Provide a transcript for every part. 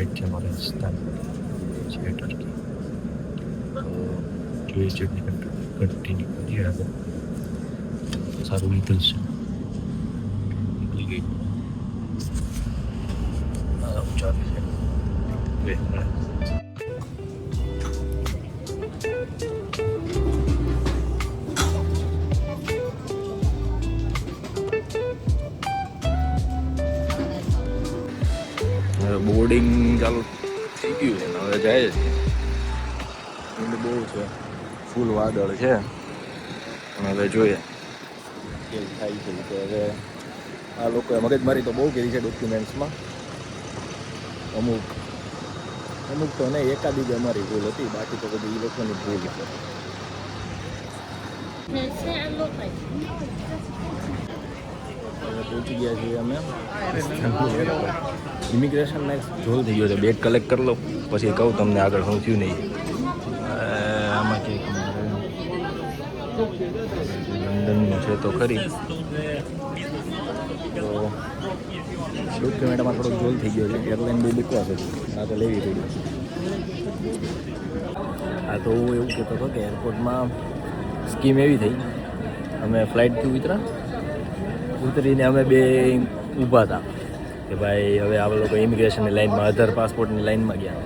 સાઈડથી અમારે રસ્તા છે ટર્કી. તો જોઈએ જર્ની કન્ટિન્યુ કરીએ આગળ. સારું નીકળશે. નીકળી ગઈ ચાલે છે. બોર્ડિંગ ચાલુ થઈ ગયું છે ને હવે જાય છે. વિન્ડ બહુ છે, ફૂલ વાદળ છે અને હવે જોઈએ કેવું થાય છે. કે હવે આ લોકોએ મગજમારી તો બહુ કરી છે ડોક્યુમેન્ટ્સમાં. અમુક તો નહીં, એકાદી જ અમારી ભૂલ હતી, બાકી તો બધી એ લોકોની ભૂલ છે. પહોંચી ગયા છીએ અમે ઇમિગ્રેશનમાં. એક જોલ થઈ ગયો છે, બેગ કલેક્ટ કરી લો પછી કહું તમને આગળ શું થયું નહીં. આમાં કંઈક લંડનનું છે તો ખરી, તો ડોક્યુમેન્ટમાં થોડોક જોલ થઈ ગયો છે. એરલાઇન બહુ બકવાસ હતી, આ તો લેવી પડી. આ તો હું એવું કહેતો હતો કે એરપોર્ટમાં સ્કીમ એવી થઈ, અમે ફ્લાઇટથી ઉતરીને અમે બે ઊભા હતા કે ભાઈ હવે આ લોકો ઇમિગ્રેશનની લાઇનમાં, અધર પાસપોર્ટની લાઇનમાં ગયા.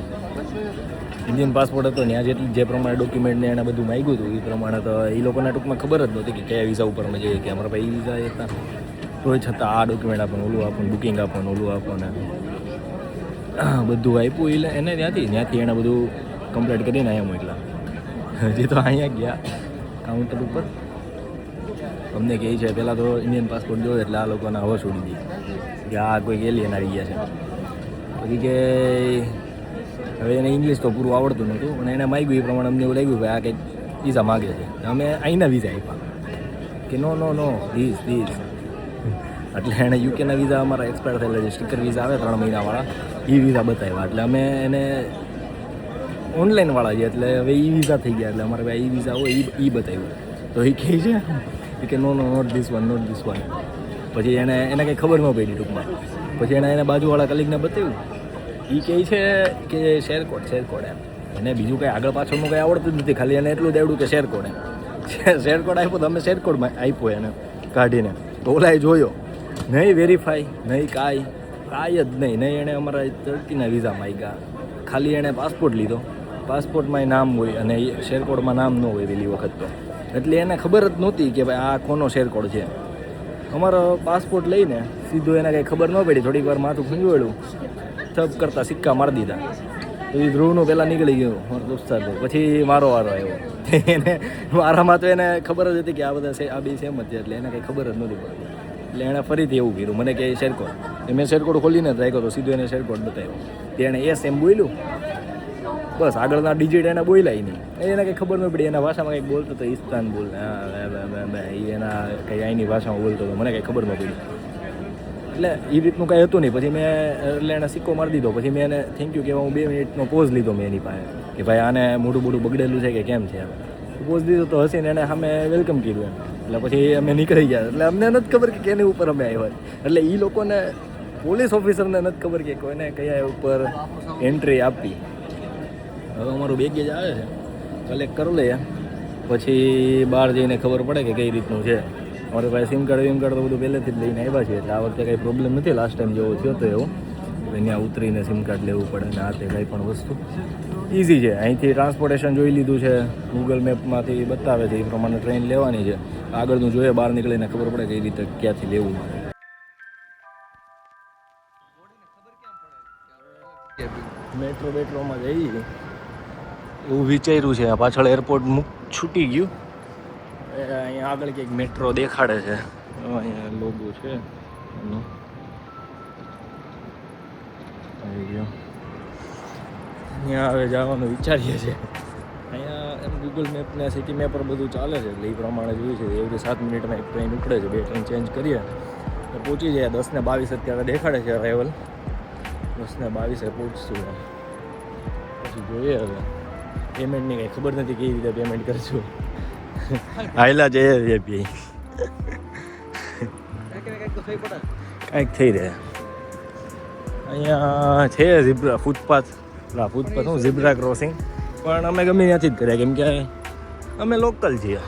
ઇન્ડિયન પાસપોર્ટ હતો ત્યાં જે પ્રમાણે ડોક્યુમેન્ટને એને બધું માગ્યું હતું એ પ્રમાણે તો એ લોકોના ટૂંકમાં ખબર જ નહોતી કે કયા વિઝા ઉપર અમે જઈએ, કે અમારા ભાઈ વિઝા હતા તોય છતાં આ ડોક્યુમેન્ટ આપો, ઓલું આપો, બુકિંગ આપો, ઓલું આપો ને બધું આપ્યું. એને ત્યાંથી એણે બધું કમ્પ્લીટ કરીને અહીંયા મોકલા. હજી તો અહીંયા ગયા કાઉન્ટર ઉપર. અમને કહે છે પહેલાં તો ઇન્ડિયન પાસપોર્ટ જોયો એટલે આ લોકોને હવસ ઉડી ગઈ કે આ કોઈ એલિયન આવી ગયા છે. પછી કે હવે એને ઇંગ્લિશ તો પૂરું આવડતું નહોતું અને એને માગ્યું એ પ્રમાણે અમને એવું લાગ્યું કે આ કંઈક વિઝા માગે છે. અમે અહીંના વિઝા આપ્યા કે નો ધીસ એટલે એણે યુકેના વિઝા અમારા એક્સપાયર થયેલા છે, સ્ટીકર વિઝા આવે 3 મહિનાવાળા, એ વિઝા બતાવ્યા. એટલે અમે એને ઓનલાઈનવાળા છે એટલે હવે એ વિઝા થઈ ગયા. એટલે અમારે ભાઈ એ વિઝા હોય એ બતાવ્યું. તો એ કહે છે કે નો નોટ ધીસ વન. પછી એને કંઈ ખબર ન પડી ટૂંકમાં. પછી એને બાજુવાળા કલીગને બતાવ્યું. એ કહે છે કે શેર કોડ એમ. એને બીજું કંઈ આગળ પાછળનું કંઈ આવડતું જ નથી, ખાલી એને એટલું જ આવડ્યું કે શેર કોડ એમ. શેર કોડ આપ્યો તો અમે શેર કોડમાં આપ્યો એને કાઢીને. તો ઓલાએ જોયો નહીં, વેરીફાઈ નહીં, કાંઈ જ નહીં. એણે અમારા ટર્કીના વિઝા માંગ્યા. ખાલી એણે પાસપોર્ટ લીધો, પાસપોર્ટમાંય નામ હોય અને શેર કોડમાં નામ ન હોય પહેલી વખત તો. એટલે એને ખબર જ નહોતી કે ભાઈ આ કોનો શેર કોડ છે. અમારો પાસપોર્ટ લઈને સીધું એને કંઈ ખબર ન પડી, થોડીક વાર માથું ખંજવાળ્યું, થપ કરતાં સિક્કા મારી દીધા. તો એ ધ્રુવનું પહેલાં નીકળી ગયું મારો દોસ્તાર. પછી મારો વારો આવ્યો. એને મારામાં તો એને ખબર જ હતી કે આ બધા આ બે સેમ જ છે, એટલે એને કંઈ ખબર જ નહોતી પડતી. એટલે એણે ફરીથી એવું કર્યું, મને કહે શેર કોડ. મેં શેર કોડ ખોલીને જ રાખ્યો તો સીધું એને શેર કોડ બતાવ્યો. તેણે એમ બોલ્યું, બસ આગળના ડિજિટ એને બોલ્યા નહીં. એને કંઈ ખબર ન પડી. એના ભાષામાં કંઈક બોલતો હતો, ઇસ્તાનબુલ, એના કંઈ અહીંની ભાષામાં બોલતો હતો, મને કંઈ ખબર ન પડી. એટલે એ રીતનું કાંઈ હતું નહીં. પછી મેં એટલે એને સિક્કો મારી દીધો. પછી મેં એને થેન્ક યુ કહેવા 2 મિનિટનો પોઝ લીધો મેં એની પાસે કે ભાઈ આને મોઢું બગડેલું છે કે કેમ છે એમ. પોઝ દીધો તો હસીને એને સામે વેલકમ કર્યું એમ. એટલે પછી અમે નીકળી ગયા. એટલે અમને નથી ખબર કે કેની ઉપર અમે આવ્યા. એટલે એ લોકોને, પોલીસ ઓફિસરને નથી ખબર કે કોઈને કયા ઉપર એન્ટ્રી આપી. હવે અમારું બેગેજ આવે છે, કલેક્ટ કરી લઈએ, પછી બહાર જઈને ખબર પડે કે કઈ રીતનું છે. અમારે પાસે સિમ કાર્ડ તો બધું પહેલેથી જ લઈને આવ્યા છે, એટલે આ વખતે કંઈ પ્રોબ્લેમ નથી. લાસ્ટ ટાઈમ જેવો થયો હતો એવું ત્યાં ઉતરીને સિમ કાર્ડ લેવું પડે ને આ તે કંઈ પણ વસ્તુ ઇઝી છે. અહીંથી ટ્રાન્સપોર્ટેશન જોઈ લીધું છે, ગૂગલ મેપમાંથી બતાવે છે, એ પ્રમાણે ટ્રેન લેવાની છે. આગળનું જોઈએ, બહાર નીકળીને ખબર પડે કઈ રીતે ક્યાંથી લેવું. મેટ્રોમાં જઈએ એવું વિચાર્યું છે. પાછળ એરપોર્ટ છૂટી ગયું. અહીંયા આગળ કંઈક મેટ્રો દેખાડે છે, અહીંયા લોગો છે એનો. અહીંયા હવે જવાનું વિચારીએ છીએ. અહીંયા એમ ગૂગલ મેપને સિટી મેપ પર બધું ચાલે છે, એટલે એ પ્રમાણે જોયું છે. એવરી 7 મિનિટમાં એક ટ્રેન ઉપડે છે. 2 ટ્રેન ચેન્જ કરીએ તો પહોંચી જાય. 10:22 અત્યારે દેખાડે છે અરાઇવલ. 10:22 પહોંચશું. પછી જોઈએ હવે પેમેન્ટની કંઈ ખબર નથી કેવી રીતે પેમેન્ટ કરશું. હાયલા જઈએ ભાઈ, કાંઈક થઈ રહે. અહીંયા છે ઝીબ્રા ફૂટપાથ, હું ઝીબ્રા ક્રોસિંગ, પણ અમે ગમે ત્યાંથી જ કર્યા, કેમ કે અમે લોકલ છીએ.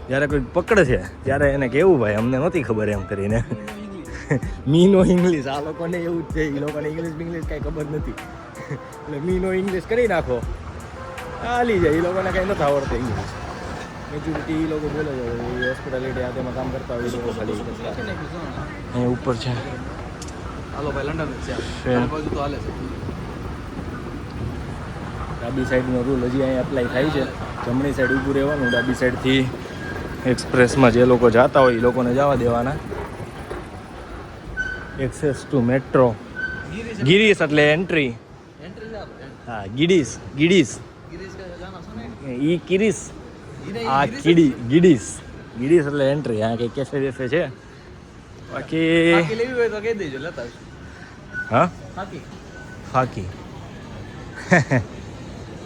જ્યારે કોઈ પકડે છે ત્યારે એને કહેવું ભાઈ અમને નહોતી ખબર એમ કરીને. મીનો ઇંગ્લિશ, આ લોકોને એવું જ છે, એ લોકોને ઇંગ્લિશ કાંઈ ખબર નથી, એટલે મીનો ઇંગ્લિશ કરી નાખો હાલી જાય. એ લોકોને કાંઈ નથી આવડતું ઇંગ્લિશ. મેચ્યુરિટી એ લોકો બોલે છે, હોસ્પિટાલિટી આ તેમાં કામ કરતા હોય એ લોકો ખાલી અહીંયા ઉપર છે. હાલો ભાઈ, લંડન છે બાજુ તો હાલે છે. ડાબી સાઈડનો રૂલ હજી અહીંયા એપ્લાય થાય છે. જમણી સાઈડ ઊભું રહેવાનું, ડાબી સાઈડથી એક્સપ્રેસમાં જે લોકો જતા હોય એ લોકોને જવા દેવાના. એક્સેસ ટુ મેટ્રો ગિરીશ એટલે એન્ટ્રી. હા ગિડીશ ઈ કિરીશ, આ ગિડીશ એટલે એન્ટ્રી. હા કંઈક કેફે બેફે છે. બાકી લેવી હોય તો કહી દેજો, લેતા આવશું. હા ફાકી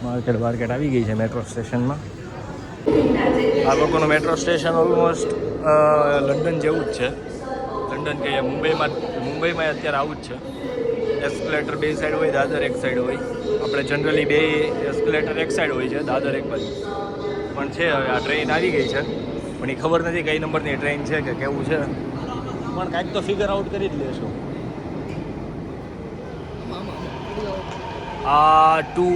માર્કેટ આવી ગઈ છે મેટ્રો સ્ટેશનમાં. આ લોકોનું મેટ્રો સ્ટેશન ઓલમોસ્ટ લંડન જેવું જ છે. લંડન કે મુંબઈમાં અત્યારે આવું જ છે. એસ્કેલેટર બે સાઈડ હોય, દાદર એક સાઈડ હોય. આપણે જનરલી બે એસ્કેલેટર એક સાઈડ હોય છે, દાદર એક બાજુ. પણ છે હવે આ ટ્રેન આવી ગઈ છે, પણ એ ખબર નથી કઈ નંબરની ટ્રેન છે કે કેવું છે, પણ કાંઈક તો ફિગર આઉટ કરી જ લેશું. આ ટુ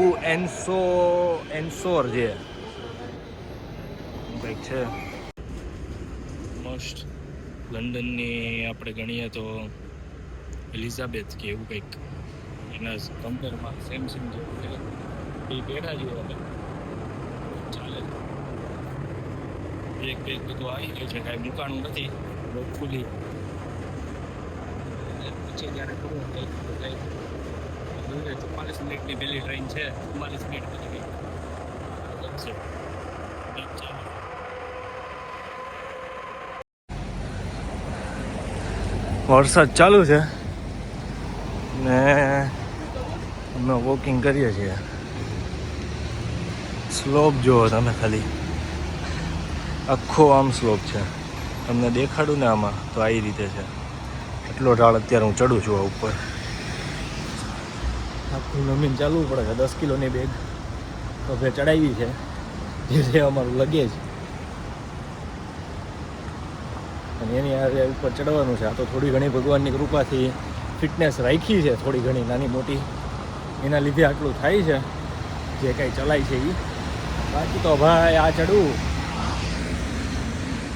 એન્સોર છે કંઈક છે. મોસ્ટ લંડનની આપણે ગણીએ તો એલિઝાબેથ કે એવું કંઈક, એના કમ્પેરમાં સેમ જેવું છે. એ બેઠા જેવું ચાલે એક બધું આવી ગયું છે, કાંઈ મૂકાણું નથી હોપફુલી. પછી જ્યારે ખબર 44 મિનિટની પહેલી ટ્રેન છે, 44 મિનિટ પછી વરસાદ ચાલુ છે ને અમે વોકિંગ કરીએ છીએ. સ્લોપ જુઓ તમે ખાલી, આખો આમ સ્લોપ છે. તમને દેખાડું ને આમાં તો આ રીતે છે. એટલો ઢાળ અત્યારે હું ચડું છું આ ઉપર. આખું નમીન ચાલવું પડે છે. 10 કિલોની બેગ તો ભે ચડાવી છે, જે છે અમારું લગેજ. અને એની હારે ઉપર ચડવાનું છે. આ તો થોડી ઘણી ભગવાનની કૃપાથી ફિટનેસ રાખી છે, થોડી ઘણી નાની મોટી, એના લીધે આટલું થાય છે જે કાંઈ ચલાય છે એ. બાકી તો ભાઈ આ ચડવું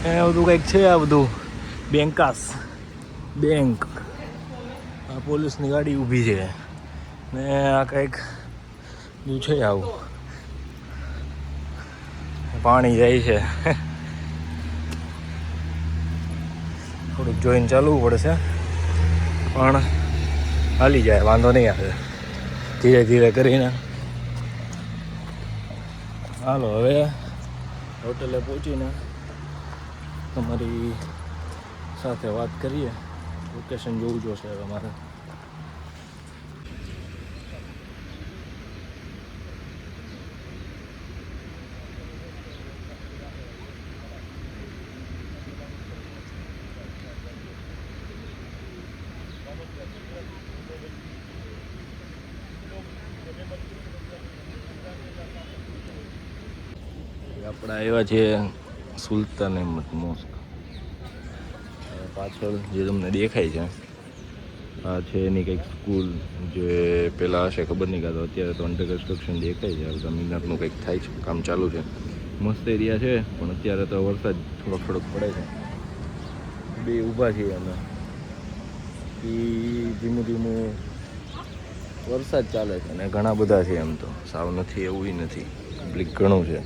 એ બધું કંઈક છે. આ બધું બેંક આ પોલીસની ગાડી ઊભી છે ને આ કંઈક બધું છે. આવું પાણી જાય છે. થોડુંક જોઈને ચાલવું પડશે, પણ હાલી જાય, વાંધો નહીં આવે. ધીરે ધીરે કરીને હાલો. હવે હોટલે પહોંચીને તમારી સાથે વાત કરીએ. લોકેશન જોવું જોશે હવે મારે. આપણે આવ્યા છીએ સુલતાન અહેમદ મોસ્ક. પાછળ જે તમને દેખાય છે આ છે એની કંઈક સ્કૂલ, જે પહેલાં હશે ખબર નહીં, કાં તો અત્યારે તો અંડર કન્સ્ટ્રક્શન દેખાય છે. બધા મિનારનું કંઈક થાય છે, કામ ચાલુ છે. મસ્ત એરિયા છે, પણ અત્યારે તો વરસાદ થોડોક પડે છે. બે ઊભા છીએ અમે, એ ધીમું વરસાદ ચાલે છે અને ઘણા બધા છે. એમ તો સાવ નથી એવું નથી, પબ્લિક ઘણું છે,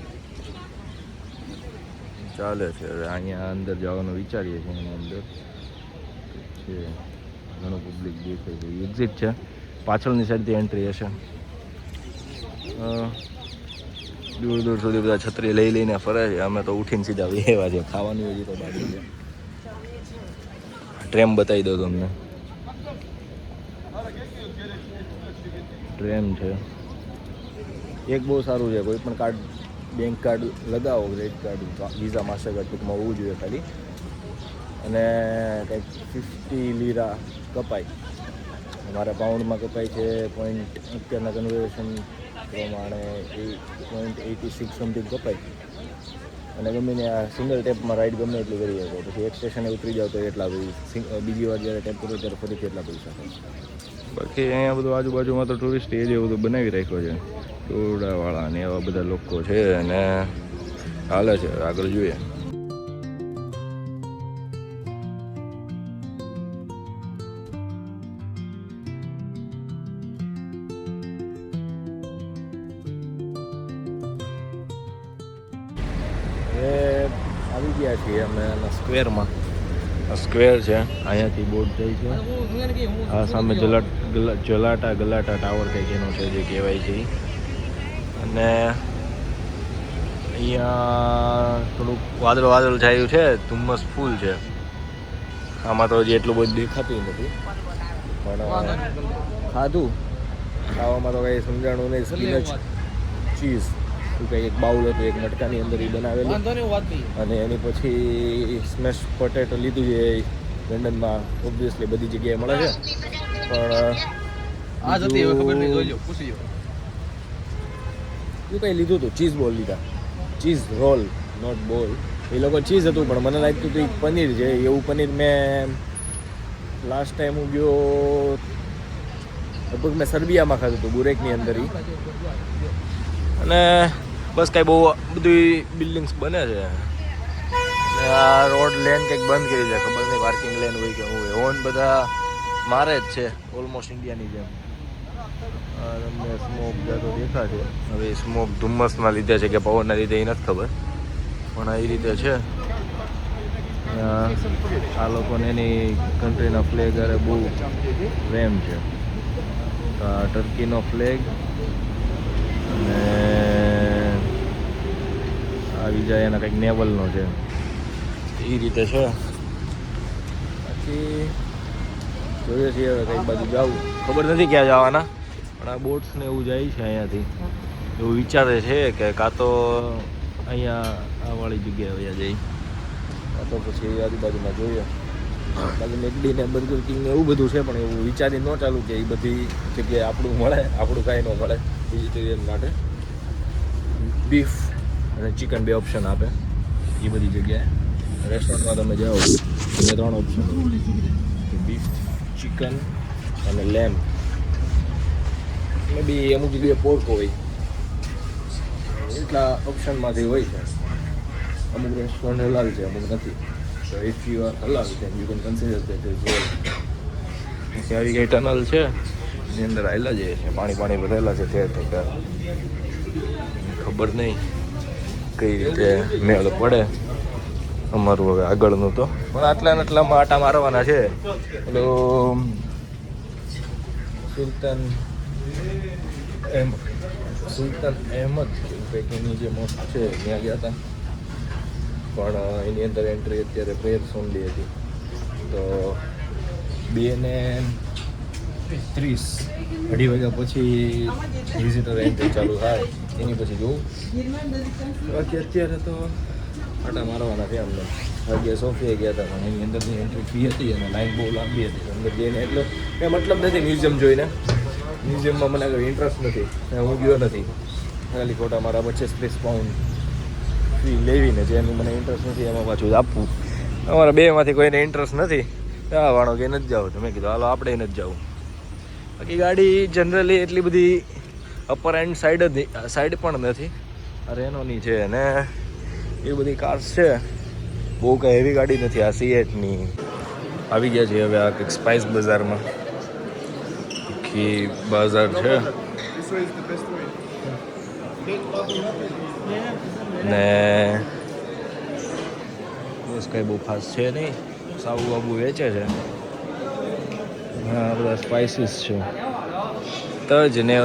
ચાલે છે. હવે અહીંયા અંદર જવાનું વિચારીએ છીએ. એની અંદર છે ઘણું પબ્લિક દેખાય છે. એક્ઝિટ છે, પાછળની સાઈડથી એન્ટ્રી હશે. દૂર સુધી બધા છત્રી લઈને ફરે છે. અમે તો ઉઠીને સીધા એવા છે. ખાવાની હજી તો બાકી છે. ટ્રેમ બતાવી દો તમને. ટ્રેમ છે એક, બહુ સારું છે. કોઈ પણ કાર્ડ, બેંક કાર્ડ લગાવો, ક્રેડિટ કાર્ડ, વિઝા, માસ્ટરકાર્ડ ટૂંકમાં હોવું જોઈએ ખાલી, અને કંઈક 50 લીરા કપાય. મારા પાઉન્ડમાં કપાય છે પોઈન્ટ અત્યારના કન્વર્ઝેશન પ્રમાણે 8.86 સમથિંગ કપાય. અને ગમે ને આ સિંગલ ટેપમાં રાઈડ ગમે એટલી કરી શકો. પછી એક સ્ટેશને ઉતરી જાવ તો એટલા બીજી વાર જ્યારે ટેપ કરો ત્યારે ફરીથી એટલા પૈસા થાય. બાકી અહીંયા બધું આજુબાજુમાં તો ટુરિસ્ટ એરિયા બધું બનાવી રાખ્યો છે. ટોળાવાળા ને એવા બધા લોકો છે અને હાલે છે. આગળ જોઈએ. આવી ગયા છીએ અમે સ્ક્વેરમાં. આ સ્ક્વેર છે, અહીંયાથી બોટ જાય છે. આ સામે ગલાટા ટાવર કંઈક એનો છે જે કહેવાય છે. અને અહીંયા થોડુંક વાદળ છાયું છે, ધુમ્મસ ફૂલ છે. આમાં તો હજી એટલું બધું દેખાતું નથી, પણ ખાધું ખાવામાં તો કંઈ સમજાણું નહીં. સ્પિનચ ચીઝ કંઈ એક બાઉલ હતું, એક મટકાની અંદર એ બનાવેલું. અને એની પછી સ્મેશ પોટેટો લીધું છે. લંડનમાં ઓબ્વિયસલી બધી જગ્યાએ મળે છે, પણ શું કંઈ લીધું હતું? ચીઝ બોલ લીધા, ચીઝ રોલ, નોટ બોલ. એ લોકો ચીઝ હતું, પણ મને લાગતું હતું પનીર છે. એવું પનીર મેં લાસ્ટ ટાઈમ હું ગયો લગભગ મેં સર્બિયામાં ખાધું હતું, બુરેકની અંદર. અને બસ કાંઈ બહુ બધી બિલ્ડિંગ્સ બને છે. અને આ રોડ લેન કંઈક બંધ કરી છે, ખબર નહીં પાર્કિંગ લેન હોય કે શું હોય. હોર્ન બધા મારે જ છે ઓલમોસ્ટ ઇન્ડિયાની જેમ. તમને સ્મોક જાતો દેખાશે. હવે સ્મોક ધુમ્મસના લીધે છે કે પવનના લીધે એ નથી ખબર, પણ એ રીતે છે. આ લોકોને એની કન્ટ્રીના ફ્લેગ અરે બહુ પ્રેમ છે. ટર્કીનો ફ્લેગ અને આવી જાય એના કંઈક નેવલનો છે, એ રીતે છે. બાકી જોઈએ છીએ હવે કંઈક બાજુ જવું, ખબર નથી ક્યાં જવાના, પણ આ બોટ્સ ને એવું જાય છે અહીંયાથી. એવું વિચારે છે કે કાં તો અહીંયા આ વાળી જગ્યાએ વયા જાય, કાં તો પછી આજુબાજુમાં જોઈએ. બાકી મેકડી ને બર્ગર કિંગ ને એવું બધું છે, પણ એવું વિચારી ન ચાલુ કે એ બધી જગ્યાએ આપણું મળે, આપણું કાંઈ ન મળે. વેજીટેરિયન માટે બીફ અને ચિકન બે ઓપ્શન આપે એ બધી જગ્યાએ. રેસ્ટોરન્ટમાં તમે જાઓ તો 3 ઓપ્શન, બીફ, ચિકન અને લેમ્બ. મે બી અમુક જગ્યાએ પોર્ક હોય, એટલા ઓપ્શનમાંથી હોય છે. અમુક રેસ્ટોરન્ટ હલાલ છે, અમુક નથી. So if you are halal, then you can consider that as well. આવી ગઈ ટનલ છે, એની અંદર આવેલા જ છે, પાણી ભરેલા છે ઠેર. ખબર નહીં કઈ રીતે મેળ પડે અમારું હવે આગળનું તો, પણ આટલામાં આટા મારવાના છે. પેલું સુલતાન અહેમદ કંઈક એની જે મોસ્ક છે ત્યાં ગયા હતા, પણ એની અંદર એન્ટ્રી અત્યારે પ્રેયર્સ ઓનલી હતી. તો 2:30 અઢી વાગ્યા પછી વિઝિટર એન્ટ્રી ચાલુ થાય, એની પછી જોવું. બાકી અત્યારે તો આટા મારવાના છે અમને. ભાગ્ય સોફિયા ગયા હતા, પણ એની અંદરની એન્ટ્રી ફી હતી અને લાઈન બહુ લાંબી હતી અંદર જઈને. એટલે કંઈ મતલબ નથી મ્યુઝિયમ જોઈને. મ્યુઝિયમમાં મને કંઈ ઇન્ટરેસ્ટ નથી, હું ગયો નથી. ખાલી ખોટા મારા 25-30 પાઉન્ડ ફી લેવીને, જેનું મને ઇન્ટરેસ્ટ નથી એમાં પાછું આપવું. અમારા બેમાંથી કોઈને ઇન્ટરેસ્ટ નથી. આ વાળો કે નથી જાવ, તો મેં કીધું હાલો આપણે નથી જવું. બાકી ગાડી જનરલી એટલી બધી અપર એન્ડ સાઈડ પણ નથી. આ રેનોની છે ને એ બધી કાર્સ છે, બહુ કાંઈ હેવી ગાડી નથી. આ સિએટની આવી ગયા છે હવે આ કંઈક સ્પાઇસ બજારમાં. બાજાર છે ને બસ કંઈ બહુ ખાસ છે નહીં. સાબુ બાબુ વેચે છે. હા, બધા સ્પાઇસીસ છે, તજ ને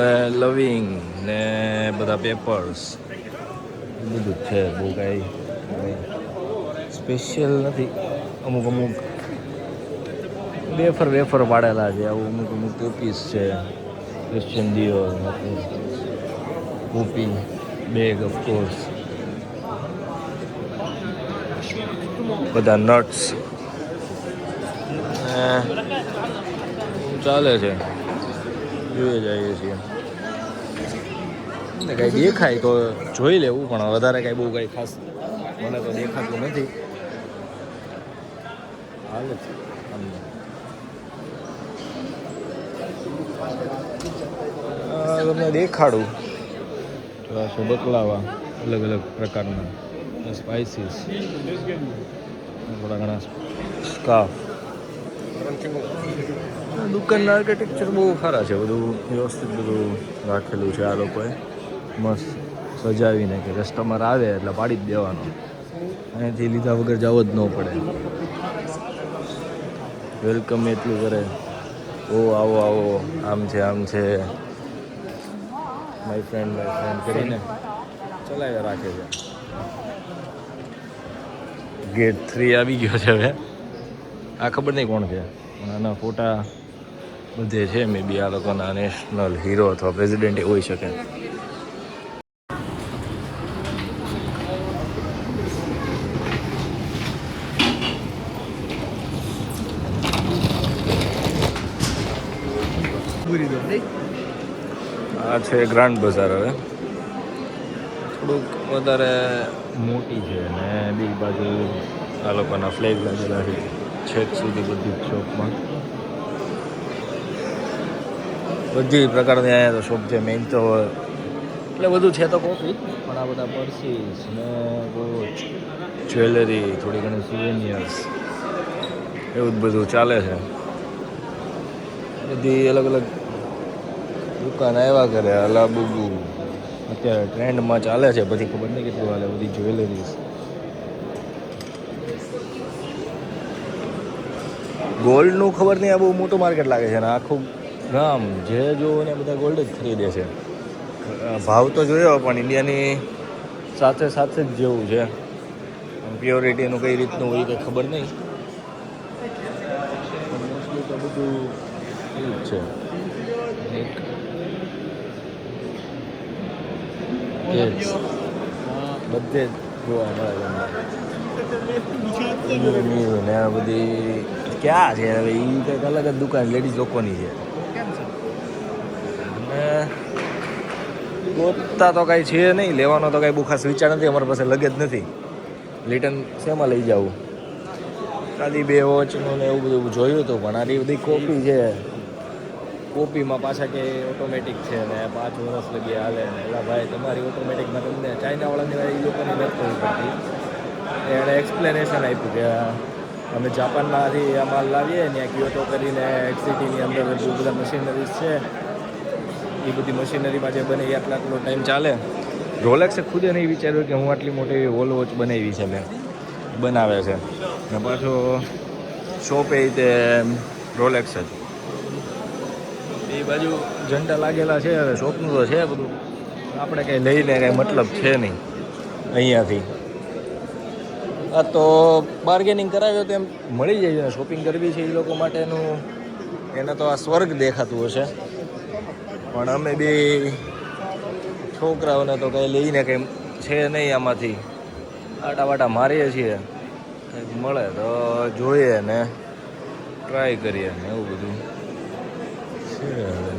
લવિંગ ને બધા પેપર્સ બધું જ છે. બહુ કાંઈ સ્પેશિયલ નથી. અમુક વેફર પાડેલા છે. આવું અમુક ટોપીસ છે, ક્રિશ્ચિયન દિયોર, કોપી, બેગ ઓફકોર્સ, બધા નટ્સ ચાલે છે. જોઈએ જઈએ છીએ ને કાંઈ દેખાય તો જોઈ લેવું, પણ વધારે કાંઈ બહુ કાંઈ ખાસ મને તો દેખાતું નથી. હાલે છે તમને દેખાડું તો આ છે બકલાવા, અલગ અલગ પ્રકારના સ્પાઇસીસ, થોડા ઘણા સ્કાફ. દુકાનના આર્કિટેક્ચર બહુ સારા છે, બધું વ્યવસ્થિત બધું રાખેલું છે આ લોકોએ, મસ્ત સજાવીને કે કસ્ટમર આવે એટલે પાડી જ દેવાનો, અહીંયાથી લીધા વગર જવો જ ન પડે. વેલકમ એટલું કરે, ઓ આવો આવો, આમ છે માય ફ્રેન્ડ કરીને ચલાવ્યા રાખે છે. ગેટ 3 આવી ગયો છે હવે. આ ખબર નહીં કોણ છે, પણ આના ફોટા બધે છે. મે બી આ લોકોના નેશનલ હીરો અથવા પ્રેસિડેન્ટ હોઈ શકે. આ છે ગ્રાન્ડ બજાર. હવે થોડુંક વધારે મોટી છે ને બી બાજુ આ લોકોના ફ્લેગ લાગેલા છે છેક સુધી બધી શોપમાં. બધી પ્રકારની અહીંયા તો શોપ છે. મેઇન તો એટલે બધું છે તો કોફી, પણ આ બધા પર્સીસ ને વોચ, જ્વેલરી, થોડી ઘણી સુવેનિયર્સ, એવું જ બધું ચાલે છે. બધી અલગ અલગ દુકાન આવ્યા કરે. અલાબુબુ અત્યારે ટ્રેન્ડમાં ચાલે છે, પછી ખબર નહીં કેટલું હાલે. બધી જ્વેલરીઝ, ગોલ્ડનું ખબર નહીં, આ બહુ મોટું માર્કેટ લાગે છે ને આખું ગામ જે જોવો ને બધા ગોલ્ડ જ ખરીદે છે. ભાવ તો જોયો પણ ઇન્ડિયાની સાથે જ જેવું છે. પ્યોરિટીનું કઈ રીતનું હોય કંઈ ખબર નહીં, મોસ્ટલી તો બધું એવું જ છે. બધે જ જોવા મળે ને આ બધી ક્યાં છે હવે, એ કંઈક અલગ જ દુકાન લેડીઝ લોકોની છે. અને ગોતતા તો કાંઈ છે નહીં, લેવાનો તો કાંઈ બહુ ખાસ વિચાર નથી. અમારી પાસે લગે જ નથી. રિટર્ન શેમાં લઈ જવું? ખાલી 2 વોચનું ને એવું બધું જોયું હતું, પણ આટલી બધી કોપી છે. કોપીમાં પાછા કે ઓટોમેટિક છે ને 5 વર્ષ લગી હાલે ને. એટલે ભાઈ તમારી ઓટોમેટિકમાં તમને ચાઇનાવાળાની એ લોકોની નથી ખબર પડતી. એણે એક્સપ્લેનેશન આપ્યું કે અમે જાપાનમાંથી આ માલ લાવીએ ને ક્યોટો કરીને સિટીની અંદર બહુ બધા મશીનરીઝ છે, એ બધી મશીનરીમાં જે બને એ આટલો ટાઈમ ચાલે. રોલેક્સે ખુદે નહીં વિચાર્યું કે હું આટલી મોટી વોલ વોચ બનાવી છે, મેં બનાવે છે ને પાછો શોપે તે રોલેક્સ જ. એ બાજુ ઝંડા લાગેલા છે. હવે શોપનું તો છે બધું, આપણે કંઈ લઈને કાંઈ મતલબ છે નહીં અહીંયાથી. આ તો બાર્ગેનિંગ કરાવ્યો તો એમ મળી જાય છે. શોપિંગ કરવી છે એ લોકો માટેનું, એને તો આ સ્વર્ગ દેખાતું હશે. પણ અમે બી છોકરાઓને તો કંઈ લઈને કંઈ છે નહીં આમાંથી, આટા મારીએ છીએ. કંઈક મળે તો જોઈએ ને ટ્રાય કરીએ ને એવું બધું છે. હવે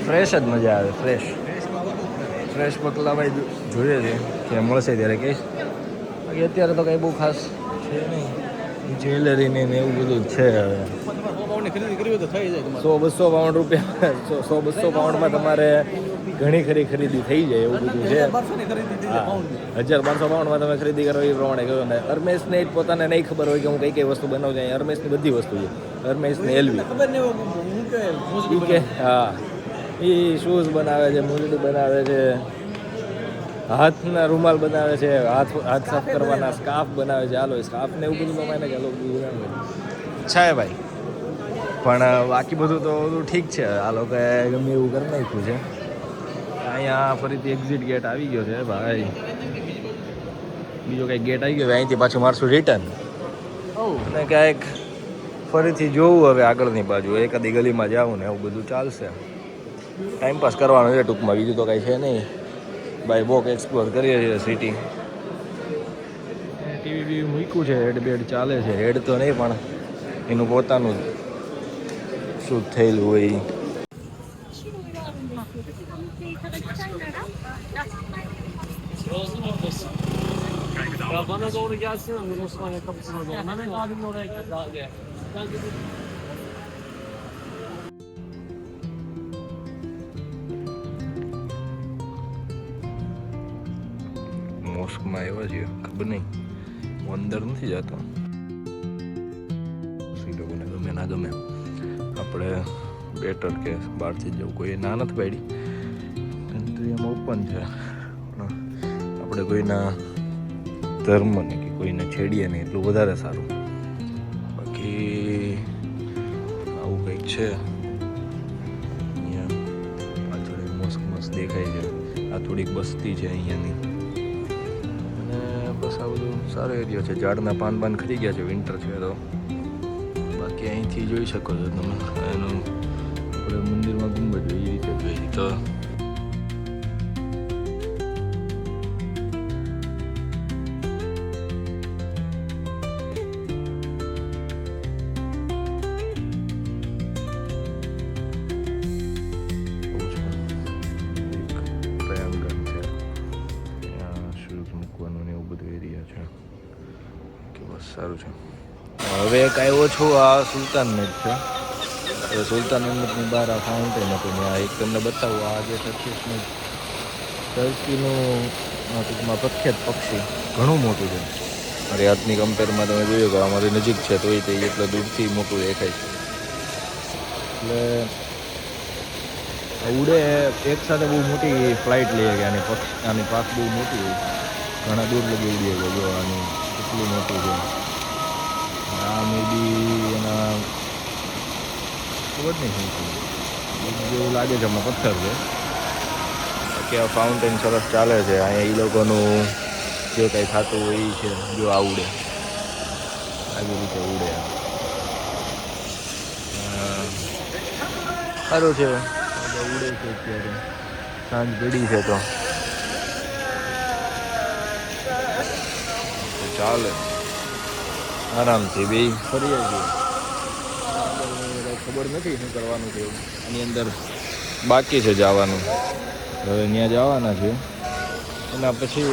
ફ્રેશ જ મજા આવે. ફ્રેશ બકલાભાઈ જોઈએ છે કે મળશે ત્યારે કહીશ. બાકી અત્યારે તો કંઈ બહુ ખાસ છે નહીં. જ્વેલરીને ને એવું બધું છે. હવે 100-200 પાઉન્ડ રૂપિયા, 100-200 પાઉન્ડમાં તમારે ઘણી ખરી ખરીદી થઈ જાય એવું બધું છે. 1000-1200 પાઉન્ડમાં તમે ખરીદી કરો એ પ્રમાણે કહ્યું ને. હર્મેસને જ પોતાને નહીં ખબર હોય કે હું કઈ વસ્તુ બનાવું છું. હર્મેસની બધી વસ્તુ છે. હર્મેસની એલવી કે હા, એ શૂઝ બનાવે છે, મૂંદડી બનાવે છે, હાથના રૂમાલ બનાવે છે, હાથ સાફ કરવાના સ્કાર્ફ બનાવે છે. હાલો સ્કાર્ફ ને એવું બધું કમાઈને કે લોકો બધું બનાવે છે ભાઈ. પણ બાકી બધું તો બધું ઠીક છે. આ લોકોએ ગમે એવું કરી નાખ્યું છે. અહીંયા ફરીથી એક્ઝિટ ગેટ આવી ગયો છે ભાઈ. બીજો કંઈક ગેટ આવી ગયો, અહીંથી પાછું મારશું રિટર્ન અને કંઈક ફરીથી જોવું હવે આગળની બાજુ એકાદી ગલીમાં જાવું ને એવું બધું ચાલશે. ટાઈમપાસ કરવાનો છે ટૂંકમાં, બીજું તો કાંઈ છે નહીં. બાય વોક એક્સપ્લોર કરીએ છીએ સિટી. ટીવી મૂક્યું છે, હેડ બેડ ચાલે છે. હેડ તો નહીં પણ એનું પોતાનું શું થયેલું હોય ઈ. Ya bana doğru gelsene Nur Osmaniye kapısına doğru. Mehmet abinin oraya gel daha gel. Ben de મોસ્કમાં આવ્યા છીએ ખબર નહીં હું અંદર નથી જતો એ લોકોને ગમે ના ગમે આપણે બેટર કે બહારથી જવું કોઈ ના નથી પાડી કન્ટ્રી એમ ઓપન છે પણ આપણે કોઈના ધર્મને કે કોઈને છેડીએ નહીં એટલું વધારે સારું બાકી આવું કંઈક છે અહીંયા પાછળ મોસ્ક મસ્ત દેખાય છે આ થોડીક બસ્તી છે અહીંયાની બસ આ બધું સારો એરિયો છે ઝાડના પાન ખરી ગયા છે વિન્ટર છે તો બાકી અહીંથી જોઈ શકો છો તમે એનું આપણે મંદિરમાં ગુંબજ એ રીતે જોઈ તો સારું છે હવે એક આવ્યો છું આ સુલતાન મેટ છે હવે સુલતાન મેટની બહાર આ ફાઉન્ટેન હતું મેં એક તમને બતાવું આ જે ટર્કીનું ટૂંકમાં પ્રખ્યાત પક્ષી ઘણું મોટું છે મારી હાથની કમ્પેરમાં તમે જોયું કે અમારી નજીક છે તો તે એટલું દૂરથી મોટું દેખાય છે એટલે ઉડે એક સાથે બહુ મોટી ફ્લાઇટ લઈએ કે આની પાક બહુ મોટી હોય ઘણા દૂર લગી ઉડીએ કે જો આનું કેટલું મોટું છે આ મે બી એના ખબર નહીં શું જેવું લાગે છે હમણાં પથ્થર છે બાકી આ ફાઉન્ટેન સરસ ચાલે છે અહીંયા એ લોકોનું જે કંઈ થતું હોય એ છે જો આ ઉડે આવી રીતે ઉડે સારું છે ઉડે છે અત્યારે સાંજ પડી છે તો ચાલે આરામથી બે ફરી આવી ખબર નથી શું કરવાનું છે એની અંદર બાકી છે જવાનું હવે ત્યાં જવાના છે એના પછી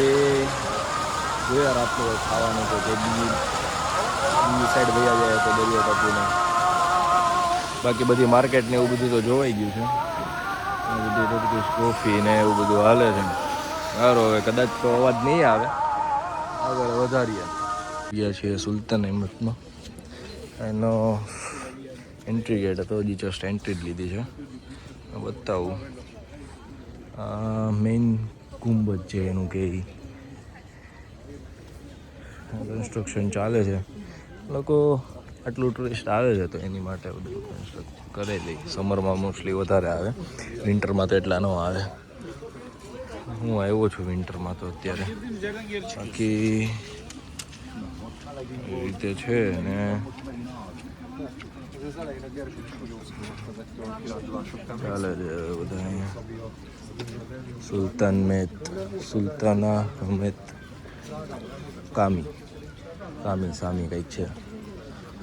જોયા રાતનું ખાવાનું છે કે બીજી સાઈડ વયા જાય તો દરિયો કાપીને બાકી બધી માર્કેટ ને એવું બધું તો જોવાઈ ગયું છે બધી ટર્કીશ કોફી ને એવું બધું હાલે છે સારું હવે કદાચ તો અવાજ નહીં આવે આગળ વધારીએ ગયા છીએ સુલતાન અહેમદમાં એનો એન્ટ્રી ગેટ હતો હજી જસ્ટ એન્ટ્રી જ લીધી છે બતાવું મેઇન ગુંબજ છે એનું કે કન્સ્ટ્રક્શન ચાલે છે લોકો આટલું ટુરિસ્ટ આવે છે તો એની માટે બધું કન્સ્ટ્રક્ટ કરેલી સમરમાં મોસ્ટલી વધારે આવે વિન્ટરમાં તો એટલા ન આવે હું આવ્યો છું વિન્ટરમાં તો અત્યારે બાકી એ રીતે છે ને ચાલે છે બધા અહીંયા સુલતાના અહેમદ કામી સામી કંઈક છે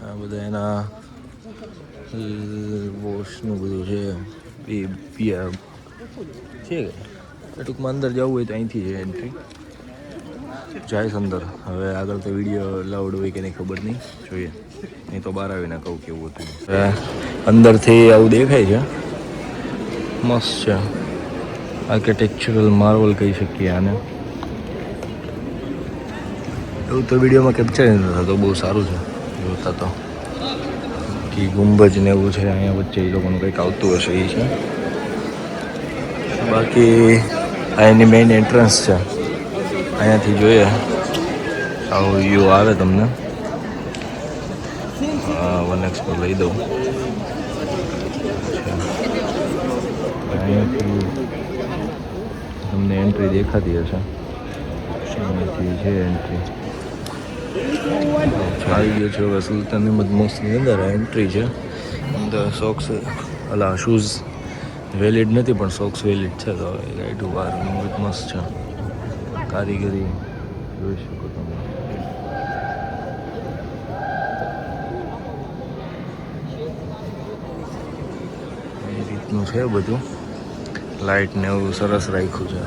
આ બધા એના વોશનું બધું છે એ છે ટૂંકમાં અંદર જવું હોય તો અહીંથી છે એન્ટ્રી જાય અંદર હવે આગળ તો વિડીયો લાઉડ હોય કે નહીં ખબર નહીં જોઈએ નહીં તો બહાર આવીને કહું કેવું હતું અંદરથી આવું દેખાય છે મસ્ત છે આર્કિટેક્ચરલ માર્વલ કહી શકીએ આને એવું તો વિડીયોમાં કેપ્ચર નથી થતું બહુ સારું છે જોતા તો કે ગુંબજ ને એવું છે અહીંયા વચ્ચે એ લોકોનું કંઈક આવતું હશે એ છે બાકી આ એની મેઇન એન્ટ્રન્સ છે અહીંયાથી જોઈએ આવું વ્યૂ આવે તમને 1x પર લઈ દઉં અહીંયાથી તમને એન્ટ્રી દેખાતી હશે અહીંયાથી છે એન્ટ્રી આવી ગયો છે હવે સુલતાન અહેમદ મોસ્કની અંદર એન્ટ્રી છે અંદર સોક્સ અલા શૂઝ વેલિડ નથી પણ સોક્સ વેલિડ છે તો ગાઈડું બહાર મસ્ત છે કારીગરી જોઈ શકો તમે રીતનું છે બધું, લાઇટ ને એવું સરસ રાખ્યું છે.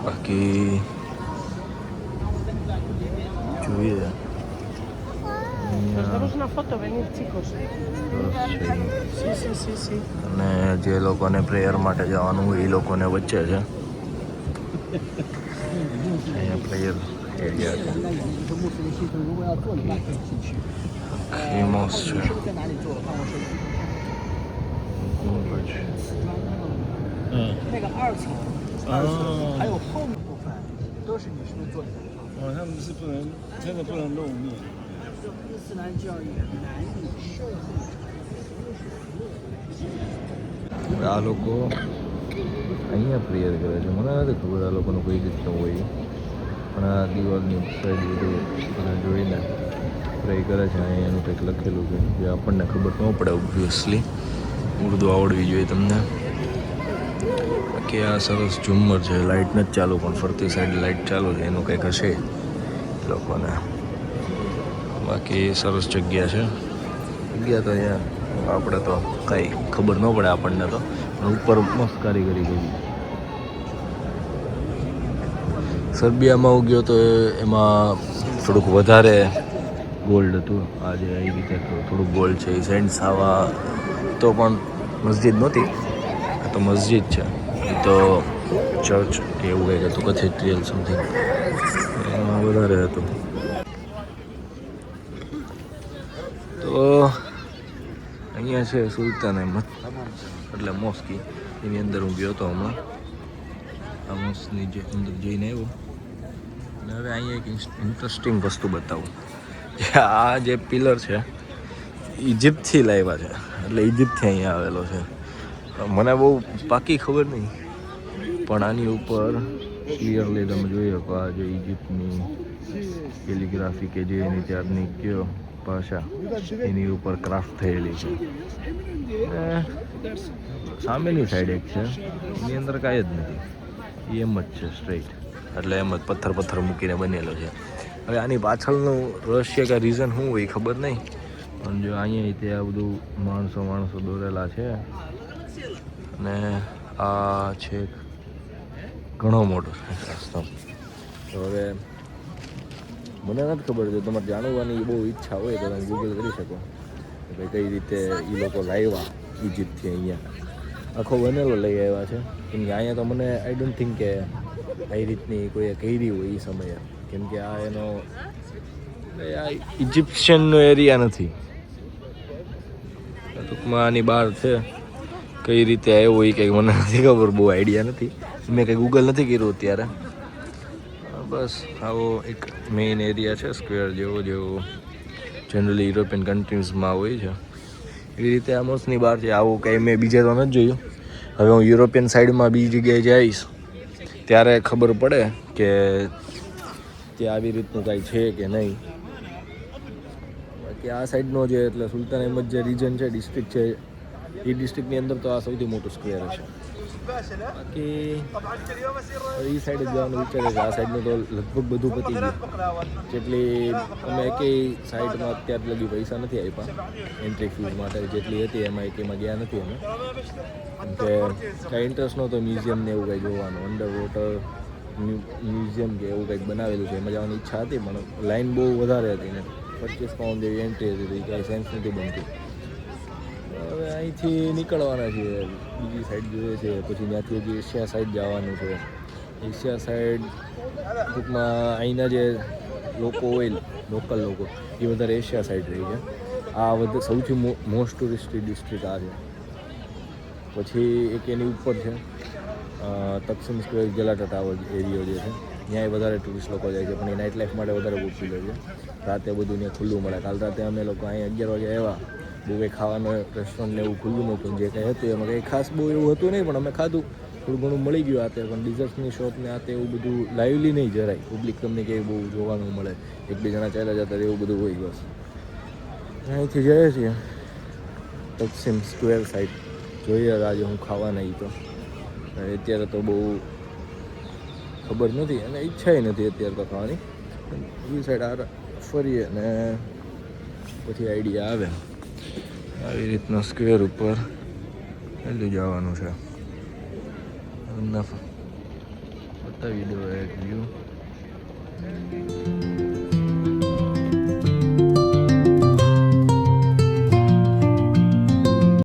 બાકી જોઈએ Tenemos una foto, venid chicos. સરસ છે. Sí. અને જે લોકોને પ્રેયર માટે જવાનું હોય એ લોકોને વચ્ચે છે. અહીંયા પ્રેયર એરિયા છે. ફેમસ છે. ગુંબજ. 那个2层、3层，还有后面部分，都是女生坐的地方。哦，他们是不能，真的不能露面。伊斯兰教义男女授会。 આ લોકો અહીંયા પ્રેયર કરે છે. મને નથી ખબર આ લોકોનું કઈ રીતનું હોય, પણ આ દિવાલની સાઈડ બધું બધા જોઈને પ્રે કરે છે. અહીંયા એનું કંઈક લખેલું છે જે આપણને ખબર ન પડે. ઓબ્વિયસલી ઉર્દુ આવડવી જોઈએ તમને. બાકી આ સરસ ઝુમ્મર છે. લાઇટ નથી ચાલુ પણ ફરતી સાઈડ લાઇટ ચાલુ છે. એનું કંઈક હશે લોકોને. બાકી સરસ જગ્યા છે. જગ્યા તો અહીંયા આપણે તો કાંઈ ખબર ન પડે આપણને તો, પણ ઉપર મસ્ત કારીગરી કરી. સર્બિયામાં હું ગયો તો એમાં થોડુંક વધારે ગોલ્ડ હતું. આજે એ રીતે થોડુંક ગોલ્ડ છે. એ સેન્ટ્સ આવા તો પણ મસ્જિદ નહોતી, આ તો મસ્જિદ છે. એ તો ચર્ચ કે એવું કંઈક હતું, કેથેડ્રલ સમથિંગ, એમાં વધારે હતું. તો અહીંયા છે સુલતાન અહેમદ એટલે મોસ્કી, એની અંદર હું ગયો હતો હમણાં. આ મોસ્કની જે અંદર જઈને આવ્યો. અને હવે અહીંયા એક ઇન્ટરેસ્ટિંગ વસ્તુ બતાવું. આ જે પિલર છે ઇજિપ્તથી લાવ્યા છે, એટલે ઇજિપ્તથી અહીંયા આવેલો છે. મને બહુ પાકી ખબર નહીં, પણ આની ઉપર ક્લિયરલી તમે જોઈ શકો આ જે ઇજિપ્તની કેલિગ્રાફી કે જે એની ત્યારની કયો ભાષા એની ઉપર ક્રાફ્ટ થયેલી છે. સામેની સાઈડ એક છે એની અંદર કાંઈ જ નથી, એ એમ જ છે સ્ટ્રેઇટ, એટલે એમ જ પથ્થર મૂકીને બનેલો છે. હવે આની પાછળનું રહસ્ય કે રીઝન શું હોય ખબર નહીં, પણ જો અહીંયા તે આ બધું માણસો દોરેલા છે. અને આ છે ઘણો મોટો છે રસ્તો. તો હવે મને નથી ખબર, જો તમારે જાણવાની બહુ ઈચ્છા હોય તો તમે ગૂગલ કરી શકો કે ભાઈ કઈ રીતે એ લોકો લાવ્યા ઇજિપ્તથી અહીંયા. આખો બનેલો લઈ આવ્યા છે. કેમ કે અહીંયા તો મને આઈ ડોન્ટ થિંક કે કઈ રીતની કોઈએ કરી હોય એ સમયે, કેમ કે આ એનો આ ઇજિપ્શિયનનો એરિયા નથી. ટૂંકમાં આની બહાર છે. કઈ રીતે આવ્યો એ કંઈક મને નથી ખબર, બહુ આઈડિયા નથી. મેં કંઈ ગૂગલ નથી કર્યું અત્યારે. બસ આવો એક મેઇન એરિયા છે સ્ક્વેર જેવો જનરલી યુરોપિયન કન્ટ્રીઝમાં હોય છે. એવી રીતે આ મોસ્ટની બહાર છે. આવું કંઈ મેં બીજે તો નથી જોયું. હવે હું યુરોપિયન સાઈડમાં બીજી જગ્યાએ જઈશ ત્યારે ખબર પડે કે ત્યાં આવી રીતનું કાંઈ છે કે નહીં. બાકી આ સાઈડનો જે એટલે સુલતાન અહેમદ જે રિજન છે, ડિસ્ટ્રિક્ટ છે, એ ડિસ્ટ્રિક્ટની અંદર તો આ સૌથી મોટું સ્ક્વેર છે. બાકી એ સાઈડ જ જવાનું વિચારે છે. આ સાઈડનું તો લગભગ બધું પતી ગયું. જેટલી અમે એકેય સાઈડમાં અત્યાર લગી પૈસા નથી આપ્યા એન્ટ્રી ફીઝ માટે, જેટલી હતી એમાં એકેયમાં ગયા નથી અમે. કેમ કે કાંઈ ઇન્ટરેસ્ટ નહોતો મ્યુઝિયમ ને એવું કંઈ જોવાનું. અંડર વોટર મ્યુઝિયમ કે એવું કંઈક બનાવેલું છે એમાં જવાની ઈચ્છા હતી, પણ લાઈન બહુ વધારે હતી ને 25 પાઉન્ડ જેવી એન્ટ્રી હતી, કાંઈ સેન્સ નથી બનતી. હવે અહીંથી નીકળવાના છીએ, બીજી સાઈડ જોઈએ છે. પછી ત્યાંથી હજી એશિયા સાઈડ જવાનું છે. એશિયા સાઈડ ટૂંકમાં અહીંના જે લોકો હોય, લોકલ લોકો, એ વધારે એશિયા સાઈડ રહી છે. આ બધું સૌથી મોસ્ટ ટુરિસ્ટી ડિસ્ટ્રિક્ટ આ છે. પછી એક એની ઉપર છે તકસીમ સ્ક્વેર, ગેલાટા ટાવર એરિયો જે છે, ત્યાં વધારે ટુરિસ્ટ લોકો જાય છે, પણ એ નાઇટ લાઈફ માટે વધારે પોપ્યુલર છે. રાતે બધું ત્યાં ખુલ્લું મળે. કાલ રાતે અમે લોકો અહીં 11 વાગે આવ્યા, બહુ કંઈ ખાવાનું રેસ્ટોરન્ટ ને એવું ખુલ્લું નહોતું. જે કંઈ હતું એમાં કંઈ ખાસ બહુ એવું હતું નહીં, પણ અમે ખાધું, થોડું ઘણું મળી ગયું આતે. પણ ડિઝર્ટની શોપ ને આતે એવું બધું લાઇવલી નહીં જરાય. પબ્લિક તમને કંઈ બહુ જોવાનું મળે, એક બે જણા ચાલ્યા જતા એવું બધું હોય. બસ અહીંથી જઈએ છીએ તકસીમ સ્ક્વેર સાઈડ. જોઈએ આજે હું ખાવાના એ તો અત્યારે તો બહુ ખબર નથી અને ઈચ્છાય નથી અત્યારે તો ખાવાની. એ સાઈડ આ ફરીએ ને પછી આઈડિયા આવે. આવી રીતના સ્ક્વેર ઉપર એટલું જવાનું છે તમને બતાવી દો એક વ્યૂ